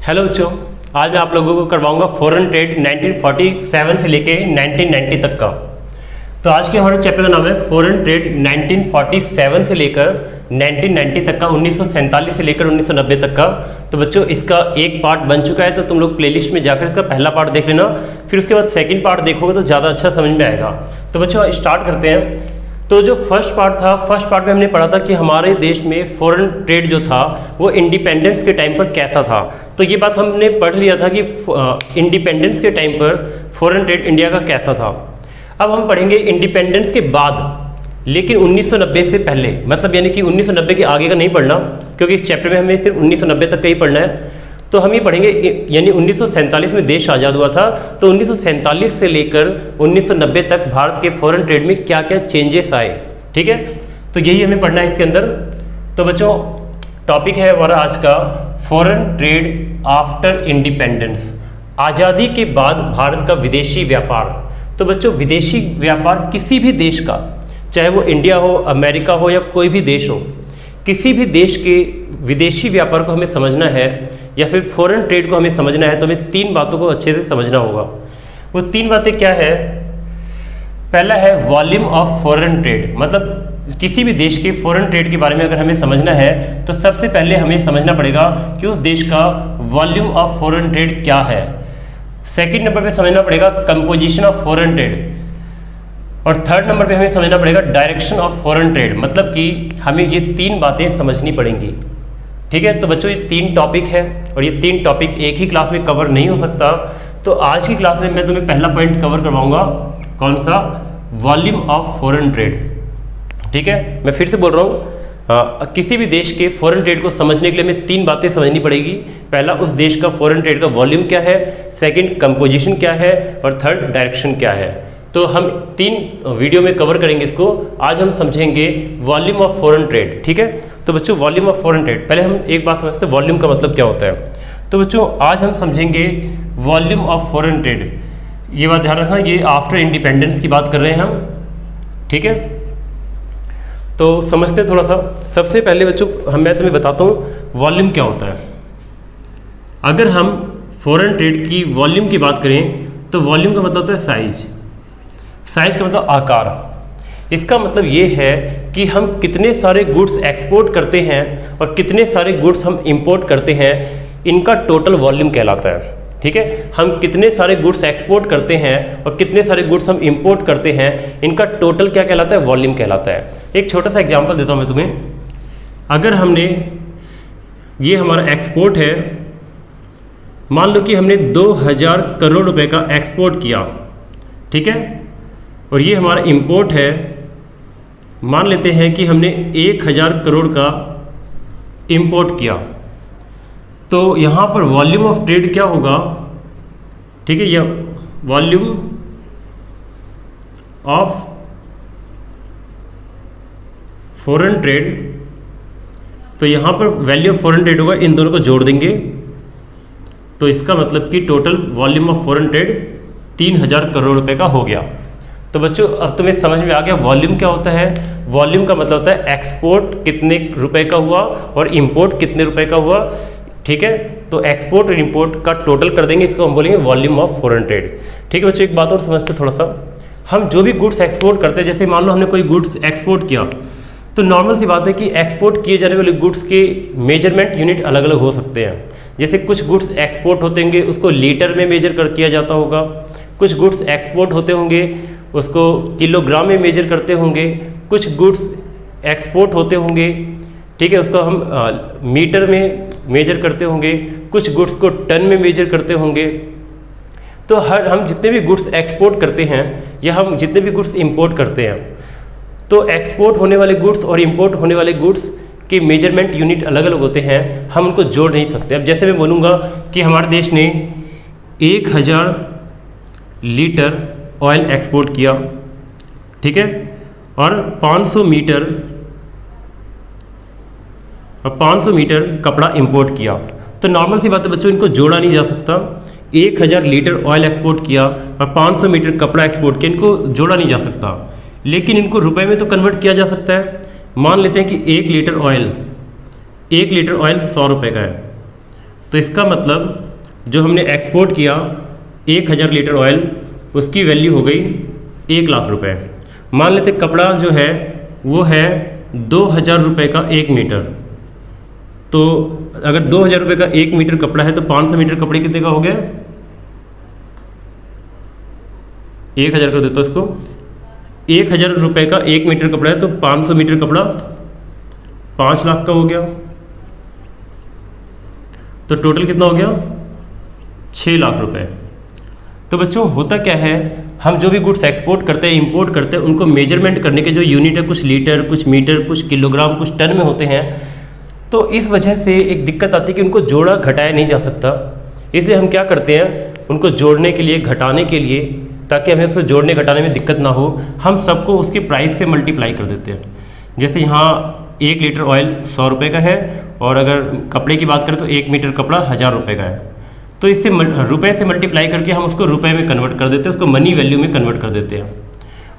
Hello बच्चों, आज मैं आप लोगों को करवाऊंगा फॉरेन ट्रेड 1947 से लेके 1990 तक का। तो आज के हमारे चैप्टर का नाम है फॉरेन ट्रेड 1947 से लेकर 1990 तक का, 1947 से लेकर 1990 तक का। तो बच्चों इसका एक पार्ट बन चुका है, तो तुम लोग प्लेलिस्ट में जाकर इसका पहला पार्ट देख लेना, फिर उसके बाद सेकंड पार्ट देखोगे तो ज़्यादा अच्छा समझ में आएगा। तो बच्चों स्टार्ट करते हैं। तो जो फर्स्ट पार्ट था, फर्स्ट पार्ट में हमने पढ़ा था कि हमारे देश में फॉरेन ट्रेड जो था वो इंडिपेंडेंस के टाइम पर कैसा था। तो ये बात हमने पढ़ लिया था कि इंडिपेंडेंस के टाइम पर फॉरेन ट्रेड इंडिया का कैसा था। अब हम पढ़ेंगे इंडिपेंडेंस के बाद, लेकिन 1990 से पहले, मतलब यानी कि 1990 के आगे का नहीं पढ़ना, क्योंकि इस चैप्टर में हमें सिर्फ 1990 तक का ही पढ़ना है। तो हम ये पढ़ेंगे यानी 1947 में देश आज़ाद हुआ था, तो 1947 से लेकर 1990 तक भारत के फॉरेन ट्रेड में क्या क्या चेंजेस आए। ठीक है, तो यही हमें पढ़ना है इसके अंदर। तो बच्चों टॉपिक है हमारा आज का फॉरेन ट्रेड आफ्टर इंडिपेंडेंस, आज़ादी के बाद भारत का विदेशी व्यापार। तो बच्चों विदेशी व्यापार किसी भी देश का, चाहे वो इंडिया हो, अमेरिका हो या कोई भी देश हो, किसी भी देश के विदेशी व्यापार को हमें समझना है या फिर फॉरेन ट्रेड को हमें समझना है, तो हमें तीन बातों को अच्छे से समझना होगा। वो तीन बातें क्या है? पहला है वॉल्यूम ऑफ फॉरेन ट्रेड, मतलब किसी भी देश के फॉरेन ट्रेड के बारे में अगर हमें समझना है तो सबसे पहले हमें समझना पड़ेगा कि उस देश का वॉल्यूम ऑफ फॉरेन ट्रेड क्या है। सेकेंड नंबर पे समझना पड़ेगा कंपोजिशन ऑफ फॉरेन ट्रेड, और थर्ड नंबर पे हमें समझना पड़ेगा डायरेक्शन ऑफ फॉरेन ट्रेड, मतलब कि हमें ये तीन बातें समझनी पड़ेंगी। ठीक है, तो बच्चों ये तीन टॉपिक है और ये तीन टॉपिक एक ही क्लास में कवर नहीं हो सकता। तो आज की क्लास में मैं तुम्हें पहला पॉइंट कवर करवाऊंगा, कौन सा? Volume of foreign trade. ठीक है, मैं फिर से बोल रहा हूँ, किसी भी देश के फॉरेन ट्रेड को समझने के लिए हमें तीन बातें समझनी पड़ेगी। पहला, उस देश का फॉरेन ट्रेड का वॉल्यूम क्या है, सेकंड कंपोजिशन क्या है, और थर्ड डायरेक्शन क्या है। तो हम तीन वीडियो में कवर करेंगे इसको। आज हम समझेंगे वॉल्यूम ऑफ फॉरेन ट्रेड। ठीक है, तो बच्चों वॉल्यूम ऑफ फॉरेन ट्रेड, पहले हम एक बात समझते हैं वॉल्यूम का मतलब क्या होता है। तो बच्चों आज हम समझेंगे वॉल्यूम ऑफ फॉरेन ट्रेड। ये बात ध्यान रखना, ये आफ्टर इंडिपेंडेंस की बात कर रहे हैं हम। ठीक है, तो समझते हैं थोड़ा सा। सबसे पहले बच्चों मैं तुम्हें बताता हूँ वॉल्यूम क्या होता है। अगर हम फॉरेन ट्रेड की वॉल्यूम की बात करें तो वॉल्यूम का मतलब होता है साइज। साइज का मतलब आकार। इसका मतलब ये है कि हम कितने सारे गुड्स एक्सपोर्ट करते हैं और कितने सारे गुड्स हम इंपोर्ट करते हैं, इनका टोटल वॉल्यूम कहलाता है। ठीक है, हम कितने सारे गुड्स एक्सपोर्ट करते हैं और कितने सारे गुड्स हम इंपोर्ट करते हैं, इनका टोटल क्या कहलाता है? वॉल्यूम कहलाता है। एक छोटा सा एग्जांपल देता हूँ मैं तुम्हें। अगर हमने, ये हमारा एक्सपोर्ट है, मान लो कि हमने 2000 करोड़ रुपए का एक्सपोर्ट किया। ठीक है, और ये हमारा इंपोर्ट है, मान लेते हैं कि हमने 1000 करोड़ का इंपोर्ट किया। तो यहाँ पर वॉल्यूम ऑफ ट्रेड क्या होगा? ठीक है, यह वॉल्यूम ऑफ फॉरेन ट्रेड, तो यहाँ पर वैल्यू ऑफ फॉरेन ट्रेड होगा, इन दोनों को जोड़ देंगे तो इसका मतलब कि total volume of foreign trade 3000 crore रुपए का हो गया। तो बच्चों अब तुम्हें समझ में आ गया वॉल्यूम क्या होता है। वॉल्यूम का मतलब होता है एक्सपोर्ट कितने रुपए का हुआ और इंपोर्ट कितने रुपए का हुआ। ठीक है, तो एक्सपोर्ट और इंपोर्ट का टोटल कर देंगे, इसको हम बोलेंगे वॉल्यूम ऑफ फॉरेन ट्रेड। ठीक है बच्चों, एक बात और समझते थोड़ा सा। हम जो भी गुड्स एक्सपोर्ट करते हैं, जैसे मान लो हमने कोई गुड्स एक्सपोर्ट किया, तो नॉर्मल सी बात है कि एक्सपोर्ट किए जाने वाले गुड्स के मेजरमेंट यूनिट अलग अलग हो सकते हैं। जैसे कुछ गुड्स एक्सपोर्ट होते होंगे, उसको लीटर में मेजर किया जाता होगा। कुछ गुड्स एक्सपोर्ट होते होंगे, उसको किलोग्राम में मेजर करते होंगे। कुछ गुड्स एक्सपोर्ट होते होंगे, ठीक है, उसको हम मीटर में मेजर करते होंगे। कुछ गुड्स को टन में मेजर करते होंगे। तो हम जितने भी गुड्स एक्सपोर्ट करते हैं या हम जितने भी गुड्स इंपोर्ट करते हैं, तो एक्सपोर्ट होने वाले गुड्स और इंपोर्ट होने वाले गुड्स के मेजरमेंट यूनिट अलग अलग होते हैं, हम उनको जोड़ नहीं सकते। अब जैसे मैं बोलूँगा कि हमारे देश ने 1000 लीटर ऑयल एक्सपोर्ट किया, ठीक है, और 500 मीटर कपड़ा इंपोर्ट किया, तो नॉर्मल सी बात है बच्चों, इनको जोड़ा नहीं जा सकता। 1000 लीटर ऑयल एक्सपोर्ट किया और 500 मीटर कपड़ा एक्सपोर्ट किया, इनको जोड़ा नहीं जा सकता। लेकिन इनको रुपए में तो कन्वर्ट किया जा सकता है। मान लेते हैं कि 1 लीटर ऑयल 100 रुपये का है, तो इसका मतलब जो हमने एक्सपोर्ट किया 1000 लीटर ऑयल, उसकी वैल्यू हो गई 1 लाख रुपए। मान लेते कपड़ा जो है वो है 2000 रुपये का 1 मीटर, तो अगर 2000 रुपये का 1 मीटर कपड़ा है तो 500 मीटर कपड़े कितने का हो गया? 1000 कर देता हूँ इसको, 1000 रुपये का 1 मीटर कपड़ा है तो 500 मीटर कपड़ा 5 लाख का हो गया। तो टोटल कितना हो गया? 6 लाख रुपए। तो बच्चों होता क्या है, हम जो भी गुड्स एक्सपोर्ट करते हैं, इंपोर्ट करते हैं, उनको मेजरमेंट करने के जो यूनिट है, कुछ लीटर, कुछ मीटर, कुछ किलोग्राम, कुछ टन में होते हैं। तो इस वजह से एक दिक्कत आती है कि उनको जोड़ा घटाया नहीं जा सकता। इसलिए हम क्या करते हैं, उनको जोड़ने के लिए, घटाने के लिए, ताकि हमें उसको जोड़ने घटाने में दिक्कत ना हो, हम सबको उसकी प्राइस से मल्टीप्लाई कर देते हैं। जैसे यहाँ 1 लीटर ऑयल 100 रुपये का है, और अगर कपड़े की बात करें तो 1 मीटर कपड़ा 1000 रुपये का है। तो इससे रुपए से मल्टीप्लाई करके हम उसको रुपए में कन्वर्ट कर देते हैं, उसको मनी वैल्यू में कन्वर्ट कर देते हैं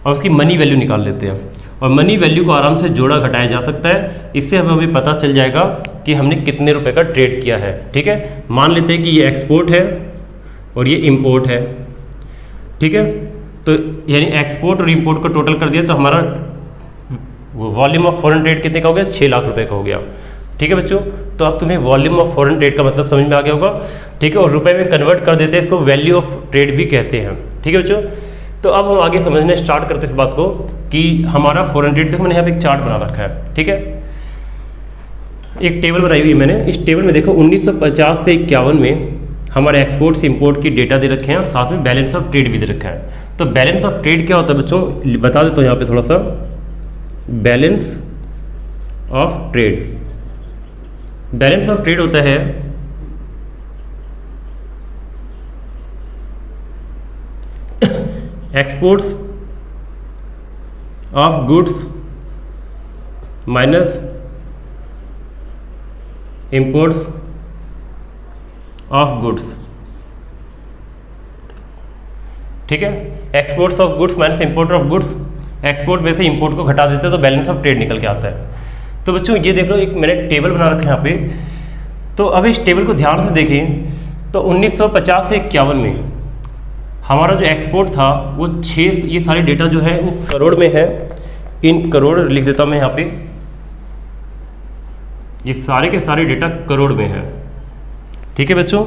और उसकी मनी वैल्यू निकाल लेते हैं। और मनी वैल्यू को आराम से जोड़ा घटाया जा सकता है। इससे हमें पता चल जाएगा कि हमने कितने रुपए का ट्रेड किया है। ठीक है, मान लेते हैं कि ये एक्सपोर्ट है और ये इंपोर्ट है। ठीक है, तो यानी एक्सपोर्ट और इंपोर्ट को टोटल कर दिया तो हमारा वॉल्यूम ऑफ फॉरेन ट्रेड कितने का हो गया? 6 लाख रुपए का हो गया। ठीक है बच्चों, तो अब तुम्हें वॉल्यूम ऑफ फॉरेन ट्रेड का मतलब समझ में आ गया होगा। ठीक है, और रुपए में कन्वर्ट कर देते हैं, इसको वैल्यू ऑफ ट्रेड भी कहते हैं। ठीक है बच्चों, तो अब हम आगे समझने स्टार्ट करते हैं इस बात को कि हमारा फॉरेन ट्रेड, देखो मैंने यहाँ पे एक चार्ट बना रखा है। ठीक है, एक टेबल बनाई हुई है मैंने। इस टेबल में देखो 1950 से 51 में हमारे एक्सपोर्ट से इंपोर्ट की डेटा दे रखे हैं और साथ में बैलेंस ऑफ ट्रेड भी दे रखा है। तो बैलेंस ऑफ ट्रेड क्या होता है बच्चों, बता देता हूँ यहाँ पे थोड़ा सा। Balance of trade, balance of trade होता है exports of goods minus imports of goods. ठीक है, exports of goods minus import of goods. Export में से इंपोर्ट को घटा देते हैं तो बैलेंस ऑफ ट्रेड निकल के आता है। तो बच्चों ये देख लो, एक मैंने टेबल बना रखा है यहाँ पे। तो अब इस टेबल को ध्यान से देखें तो 1950 से 51 में हमारा जो एक्सपोर्ट था वो 6, ये सारे डेटा जो है वो करोड़ में है। इन करोड़ लिख देता हूँ मैं यहाँ पे, ये सारे के सारे डेटा करोड़ में है। ठीक है बच्चों,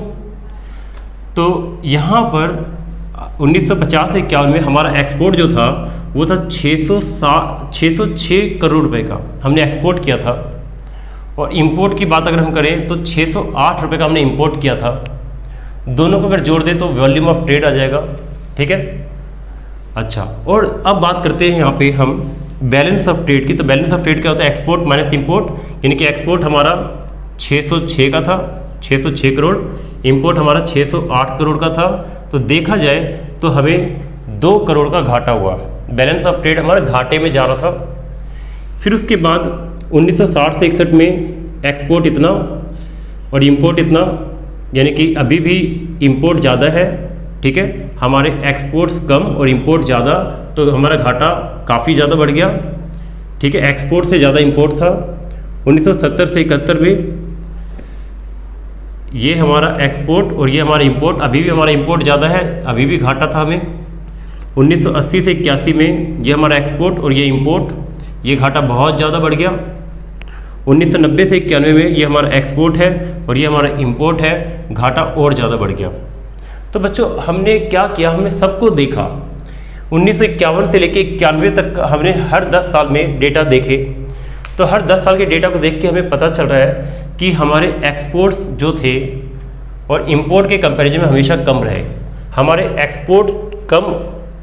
तो यहाँ पर 1950 से 51 में हमारा एक्सपोर्ट जो था वो था 606 करोड़ रुपए का हमने एक्सपोर्ट किया था। और इंपोर्ट की बात अगर हम करें तो 608 रुपये का हमने इंपोर्ट किया था। दोनों को अगर जोड़ दें तो वॉल्यूम ऑफ ट्रेड आ जाएगा। ठीक है, अच्छा, और अब बात करते हैं यहाँ पे हम बैलेंस ऑफ ट्रेड की। तो बैलेंस ऑफ ट्रेड क्या होता है? एक्सपोर्ट माइनस इंपोर्ट, यानी कि एक्सपोर्ट हमारा 606 का था, 606 करोड़, इंपोर्ट हमारा 608 करोड़ का था। तो देखा जाए तो हमें 2 करोड़ का घाटा हुआ। बैलेंस ऑफ ट्रेड हमारा घाटे में जा रहा था। फिर उसके बाद 1960 से 61 में एक्सपोर्ट इतना और इंपोर्ट इतना, यानी कि अभी भी इंपोर्ट ज़्यादा है। ठीक है, हमारे एक्सपोर्ट्स कम और इंपोर्ट ज़्यादा, तो हमारा घाटा काफ़ी ज़्यादा बढ़ गया। ठीक है, एक्सपोर्ट से ज़्यादा इंपोर्ट था। 1970 से 71 में ये हमारा एक्सपोर्ट और ये हमारा इंपोर्ट, अभी भी हमारा इंपोर्ट ज़्यादा है, अभी भी घाटा था हमें। 1980 से 81 में ये हमारा एक्सपोर्ट और ये इंपोर्ट, ये घाटा बहुत ज़्यादा बढ़ गया। 1990 से 91 में ये हमारा एक्सपोर्ट है और ये हमारा इंपोर्ट है, घाटा और ज़्यादा बढ़ गया। तो बच्चों हमने क्या किया, हमने सबको देखा। 1951 से लेकर 91 तक हमने हर 10 साल में डेटा देखे। तो हर 10 साल के डेटा को देख के हमें पता चल रहा है कि हमारे एक्सपोर्ट्स जो थे और इंपोर्ट के कंपैरिजन में हमेशा कम रहे। हमारे एक्सपोर्ट कम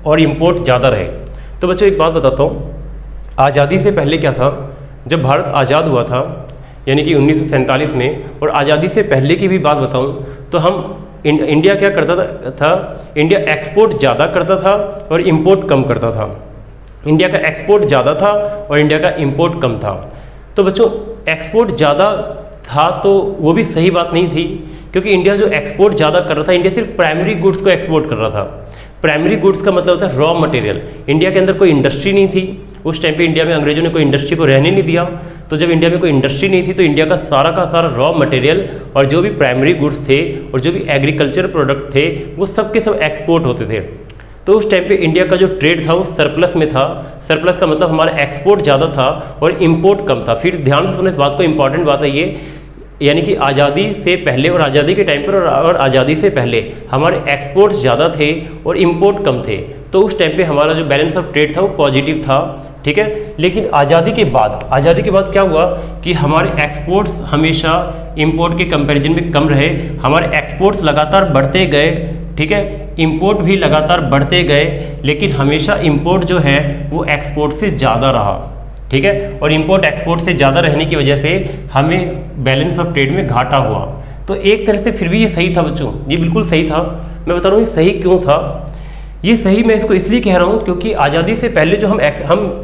और इंपोर्ट ज़्यादा रहे। तो बच्चों एक बात बताता हूँ, आज़ादी से पहले क्या था, जब भारत आज़ाद हुआ था यानी कि 1947 में, और आज़ादी से पहले की भी बात बताऊँ तो हम इंडिया क्या करता था, इंडिया एक्सपोर्ट ज़्यादा करता था और इंपोर्ट कम करता था। इंडिया का एक्सपोर्ट ज़्यादा था और इंडिया का इंपोर्ट कम था। तो बच्चों एक्सपोर्ट ज़्यादा था तो वो भी सही बात नहीं थी, क्योंकि इंडिया जो एक्सपोर्ट ज़्यादा कर रहा था, इंडिया सिर्फ प्राइमरी गुड्स को एक्सपोर्ट कर रहा था। प्राइमरी गुड्स का मतलब होता है रॉ मटेरियल। इंडिया के अंदर कोई इंडस्ट्री नहीं थी उस टाइम पे इंडिया में अंग्रेजों ने कोई इंडस्ट्री को रहने नहीं दिया। तो जब इंडिया में कोई इंडस्ट्री नहीं थी तो इंडिया का सारा रॉ मटेरियल और जो भी प्राइमरी गुड्स थे और जो भी एग्रीकल्चर प्रोडक्ट थे वो सब के सब एक्सपोर्ट होते थे। तो उस टाइम पे इंडिया का जो ट्रेड था वो सरप्लस में था। सरप्लस का मतलब हमारा एक्सपोर्ट ज़्यादा था और इम्पोर्ट कम था। फिर ध्यान से सुनो इस बात को, इंपॉर्टेंट बात है ये, यानी कि आज़ादी से पहले और आज़ादी के टाइम पर और आज़ादी से पहले हमारे एक्सपोर्ट्स ज़्यादा थे और इम्पोर्ट कम थे। तो उस टाइम पे हमारा जो बैलेंस ऑफ ट्रेड था वो पॉजिटिव था, ठीक है। लेकिन आज़ादी के बाद क्या हुआ कि हमारे एक्सपोर्ट्स हमेशा इम्पोर्ट के कंपैरिजन में कम रहे। हमारे एक्सपोर्ट्स लगातार बढ़ते गए, ठीक है, इंपोर्ट भी लगातार बढ़ते गए, लेकिन हमेशा इंपोर्ट जो है वो एक्सपोर्ट से ज़्यादा रहा, ठीक है। और इंपोर्ट एक्सपोर्ट से ज़्यादा रहने की वजह से हमें बैलेंस ऑफ ट्रेड में घाटा हुआ। तो एक तरह से फिर भी ये सही था बच्चों, ये बिल्कुल सही था। मैं बता रहा हूँ ये सही क्यों था। ये सही मैं इसको इसलिए कह रहा हूँ क्योंकि आज़ादी से पहले जो हम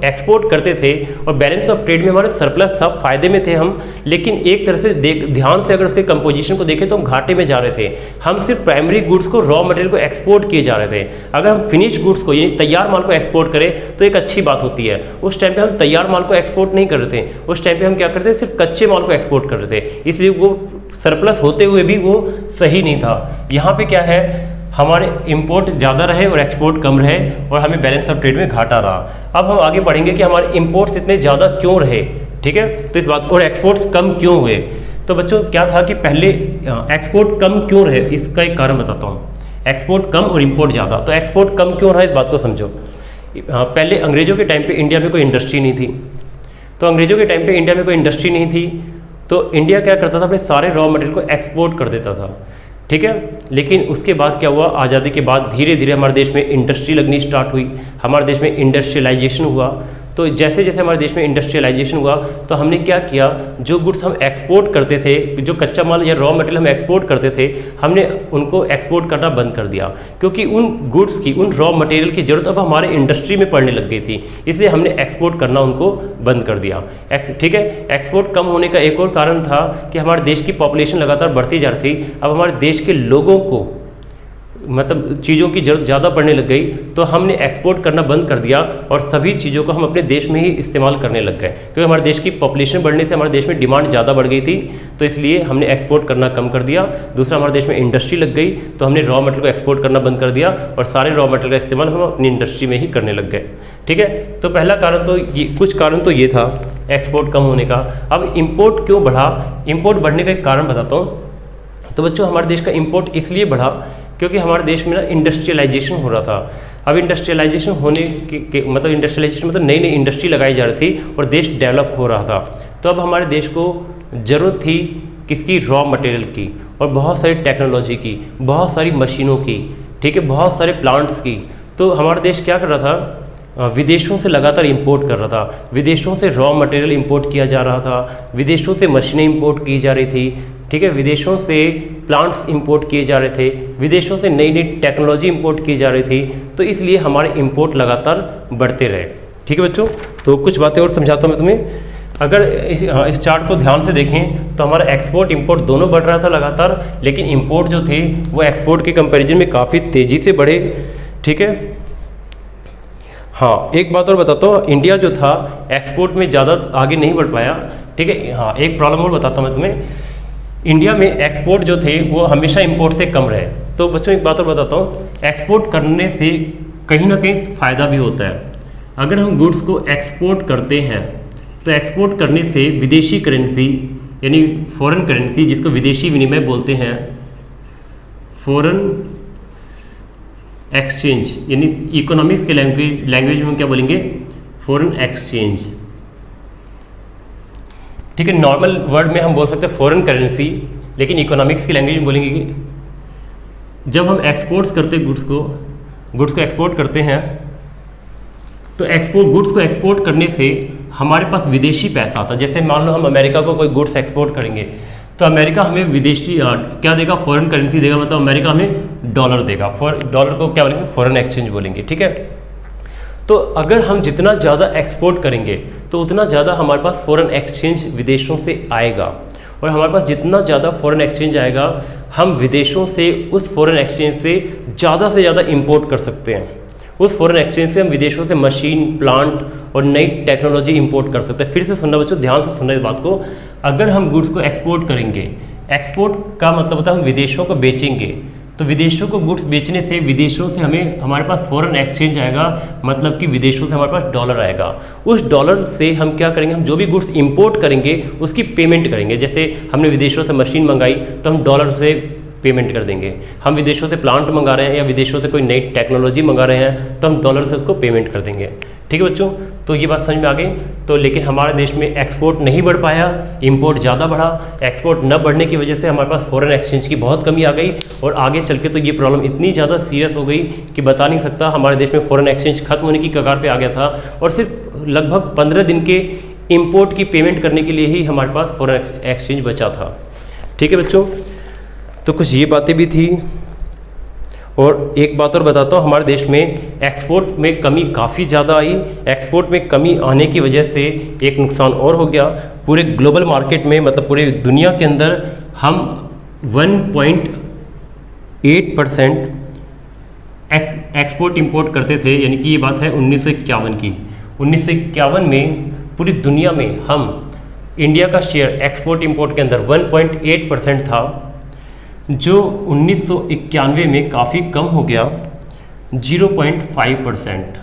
एक्सपोर्ट करते थे और बैलेंस ऑफ ट्रेड में हमारे सरप्लस था, फायदे में थे हम, लेकिन एक तरह से ध्यान से अगर उसके कंपोजिशन को देखें तो हम घाटे में जा रहे थे। हम सिर्फ प्राइमरी गुड्स को, रॉ मटेरियल को एक्सपोर्ट किए जा रहे थे। अगर हम फिनिश गुड्स को यानी तैयार माल को एक्सपोर्ट करें तो एक अच्छी बात होती है। उस टाइम पर हम तैयार माल को एक्सपोर्ट नहीं कर रहे थे, उस टाइम पर हम क्या करते थे, सिर्फ कच्चे माल को एक्सपोर्ट कर रहे थे, इसलिए वो सरप्लस होते हुए भी वो सही नहीं था। यहाँ पर क्या है, हमारे इंपोर्ट ज़्यादा रहे और एक्सपोर्ट कम रहे और हमें बैलेंस ऑफ ट्रेड में घाटा रहा। अब हम आगे बढ़ेंगे कि हमारे इंपोर्ट्स इतने ज़्यादा क्यों रहे, ठीक है, तो इस बात और एक्सपोर्ट्स कम क्यों हुए। तो बच्चों क्या था कि पहले एक्सपोर्ट कम क्यों रहे, इसका एक कारण बताता हूँ। एक्सपोर्ट कम और इंपोर्ट ज़्यादा, तो एक्सपोर्ट कम क्यों रहा इस बात को समझो। पहले अंग्रेज़ों के टाइम पर इंडिया में कोई इंडस्ट्री नहीं थी, तो अंग्रेज़ों के टाइम पर इंडिया में कोई इंडस्ट्री नहीं थी तो इंडिया क्या करता था, अपने सारे रॉ मटेरियल को एक्सपोर्ट कर देता था, ठीक है। लेकिन उसके बाद क्या हुआ, आज़ादी के बाद धीरे धीरे हमारे देश में इंडस्ट्री लगनी स्टार्ट हुई, हमारे देश में इंडस्ट्रियलाइजेशन हुआ। तो जैसे जैसे हमारे देश में इंडस्ट्रियलाइजेशन हुआ तो हमने क्या किया, जो गुड्स हम एक्सपोर्ट करते थे, जो कच्चा माल या रॉ मटेरियल हम एक्सपोर्ट करते थे, हमने उनको एक्सपोर्ट करना बंद कर दिया, क्योंकि उन गुड्स की, उन रॉ मटेरियल की ज़रूरत अब हमारे इंडस्ट्री में पड़ने लग गई थी, इसलिए हमने एक्सपोर्ट करना उनको बंद कर दिया, ठीक है। एक्सपोर्ट कम होने का एक और कारण था कि हमारे देश की पॉपुलेशन लगातार बढ़ती जा रही थी। अब हमारे देश के लोगों को मतलब चीज़ों की जरूरत ज़्यादा पड़ने लग गई, तो हमने एक्सपोर्ट करना बंद कर दिया और सभी चीज़ों को हम अपने देश में ही इस्तेमाल करने लग गए, क्योंकि हमारे देश की पॉपुलेशन बढ़ने से हमारे देश में डिमांड ज़्यादा बढ़ गई थी, तो इसलिए हमने एक्सपोर्ट करना कम कर दिया। दूसरा, हमारे देश में इंडस्ट्री लग गई तो हमने रॉ मटेरियल को एक्सपोर्ट करना बंद कर दिया और सारे रॉ मटेरियल का इस्तेमाल हम अपनी इंडस्ट्री में ही करने लग गए, ठीक है। तो पहला कारण तो ये, कुछ कारण तो ये था एक्सपोर्ट कम होने का। अब इम्पोर्ट क्यों बढ़ा, इम्पोर्ट बढ़ने का एक कारण बताता हूँ। तो बच्चों हमारे देश का इम्पोर्ट इसलिए बढ़ा क्योंकि हमारे देश में ना इंडस्ट्रियलाइजेशन हो रहा था। अब इंडस्ट्रियलाइजेशन होने के मतलब इंडस्ट्रियलाइजेशन मतलब नई नई इंडस्ट्री लगाई जा रही थी और देश डेवलप हो रहा था। तो अब हमारे देश को ज़रूरत थी किसकी, रॉ मटेरियल की, और बहुत सारी टेक्नोलॉजी की, बहुत सारी मशीनों की, ठीक है, बहुत सारे प्लांट्स की। तो हमारा देश क्या कर रहा था, विदेशों से लगातार इंपोर्ट कर रहा था, विदेशों से रॉ मटेरियल इंपोर्ट किया जा रहा था, विदेशों से मशीनें इंपोर्ट की जा रही थी, ठीक है, विदेशों से प्लांट्स इंपोर्ट किए जा रहे थे, विदेशों से नई नई टेक्नोलॉजी इंपोर्ट की जा रही थी। तो इसलिए हमारे इंपोर्ट लगातार बढ़ते रहे, ठीक है बच्चों। तो कुछ बातें और समझाता हूँ मैं तुम्हें। अगर इस चार्ट को ध्यान से देखें तो हमारा एक्सपोर्ट इंपोर्ट दोनों बढ़ रहा था लगातार, लेकिन इंपोर्ट जो थे वो एक्सपोर्ट के कंपैरिजन में काफ़ी तेज़ी से बढ़े, ठीक है। हाँ, एक बात और बताता हूँ, इंडिया जो था एक्सपोर्ट में ज़्यादा आगे नहीं बढ़ पाया, ठीक है। हाँ, एक प्रॉब्लम और बताता हूँ मैं तुम्हें, इंडिया में एक्सपोर्ट जो थे वो हमेशा इंपोर्ट से कम रहे। तो बच्चों एक बात और बताता हूँ, एक्सपोर्ट करने से कहीं ना कहीं फ़ायदा भी होता है। अगर हम गुड्स को एक्सपोर्ट करते हैं तो एक्सपोर्ट करने से विदेशी करेंसी यानी फॉरेन करेंसी, जिसको विदेशी विनिमय बोलते हैं, फॉरेन एक्सचेंज, यानी इकोनॉमिक्स के लैंग्वेज में हम क्या बोलेंगे, फॉरेन एक्सचेंज, ठीक है। नॉर्मल वर्ड में हम बोल सकते हैं फॉरेन करेंसी, लेकिन इकोनॉमिक्स की लैंग्वेज में बोलेंगे कि जब हम एक्सपोर्ट्स करते गुड्स को एक्सपोर्ट करते हैं तो गुड्स को एक्सपोर्ट करने से हमारे पास विदेशी पैसा आता है। जैसे मान लो हम अमेरिका को कोई गुड्स एक्सपोर्ट करेंगे तो अमेरिका हमें विदेशी क्या देगा, फॉरेन करेंसी देगा, मतलब अमेरिका हमें डॉलर देगा। डॉलर को क्या बोलेंगे, फॉरेन एक्सचेंज बोलेंगे, ठीक है। तो अगर हम जितना ज़्यादा एक्सपोर्ट करेंगे तो उतना ज़्यादा हमारे पास फॉरेन एक्सचेंज विदेशों से आएगा, और हमारे पास जितना ज़्यादा फॉरेन एक्सचेंज आएगा हम विदेशों से उस फॉरेन एक्सचेंज से ज़्यादा इंपोर्ट कर सकते हैं, उस फॉरेन एक्सचेंज से हम विदेशों से मशीन, प्लांट और नई टेक्नोलॉजी इंपोर्ट कर सकते हैं। फिर से सुनना बच्चों, ध्यान से सुनना इस बात को। अगर हम गुड्स को एक्सपोर्ट करेंगे, एक्सपोर्ट का मतलब होता है हम विदेशों को बेचेंगे, तो विदेशों को गुड्स बेचने से विदेशों से हमारे पास फॉरेन एक्सचेंज आएगा, मतलब कि विदेशों से हमारे पास डॉलर आएगा। उस डॉलर से हम क्या करेंगे, हम जो भी गुड्स इंपोर्ट करेंगे उसकी पेमेंट करेंगे। जैसे हमने विदेशों से मशीन मंगाई तो हम डॉलर से पेमेंट कर देंगे। हम विदेशों से प्लांट मंगा रहे हैं या विदेशों से कोई नई टेक्नोलॉजी मंगा रहे हैं तो हम डॉलर से उसको पेमेंट कर देंगे। ठीक है बच्चों, तो ये बात समझ में आ गई। तो लेकिन हमारे देश में एक्सपोर्ट नहीं बढ़ पाया, इंपोर्ट ज़्यादा बढ़ा। एक्सपोर्ट न बढ़ने की वजह से हमारे पास फॉरेन एक्सचेंज की बहुत कमी आ गई और आगे चल के तो ये प्रॉब्लम इतनी ज़्यादा सीरियस हो गई कि बता नहीं सकता। हमारे देश में फॉरेन एक्सचेंज खत्म होने की कगार पर आ गया था और सिर्फ लगभग 15 दिन के इम्पोर्ट की पेमेंट करने के लिए ही हमारे पास फॉरेन एक्सचेंज बचा था। ठीक है बच्चों, तो कुछ ये बातें भी थी। और एक बात और बताता हूँ, हमारे देश में एक्सपोर्ट में कमी काफ़ी ज़्यादा आई। एक्सपोर्ट में कमी आने की वजह से एक नुकसान और हो गया। पूरे ग्लोबल मार्केट में, मतलब पूरे दुनिया के अंदर हम 1.8% एक्सपोर्ट इंपोर्ट करते थे, यानी कि ये बात है 1951 की। 1951 में पूरी दुनिया में हम इंडिया का शेयर एक्सपोर्ट इंपोर्ट के अंदर 1.8% था, जो 1991 में काफ़ी कम हो गया 0.5%।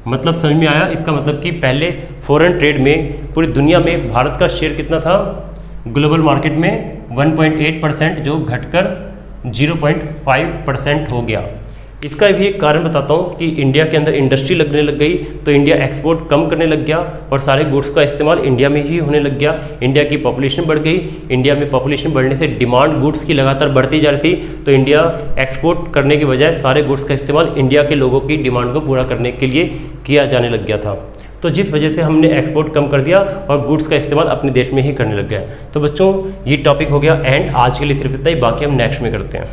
मतलब समझ में आया इसका मतलब कि पहले फॉरेन ट्रेड में पूरी दुनिया में भारत का शेयर कितना था ग्लोबल मार्केट में 1.8%, जो घटकर 0.5% हो गया। इसका भी एक कारण बताता हूँ कि इंडिया के अंदर इंडस्ट्री लगने लग गई तो इंडिया एक्सपोर्ट कम करने लग गया और सारे गुड्स का इस्तेमाल इंडिया में ही होने लग गया। इंडिया की पॉपुलेशन बढ़ गई, इंडिया में पॉपुलेशन बढ़ने से डिमांड गुड्स की लगातार बढ़ती जा रही थी, तो इंडिया एक्सपोर्ट करने के बजाय सारे गुड्स का इस्तेमाल इंडिया के लोगों की डिमांड को पूरा करने के लिए किया जाने लग गया था। तो जिस वजह से हमने एक्सपोर्ट कम कर दिया और गुड्स का इस्तेमाल अपने देश में ही करने लग गया। तो बच्चों ये टॉपिक हो गया एंड। आज के लिए सिर्फ इतना ही, बाकी हम नेक्स्ट में करते हैं।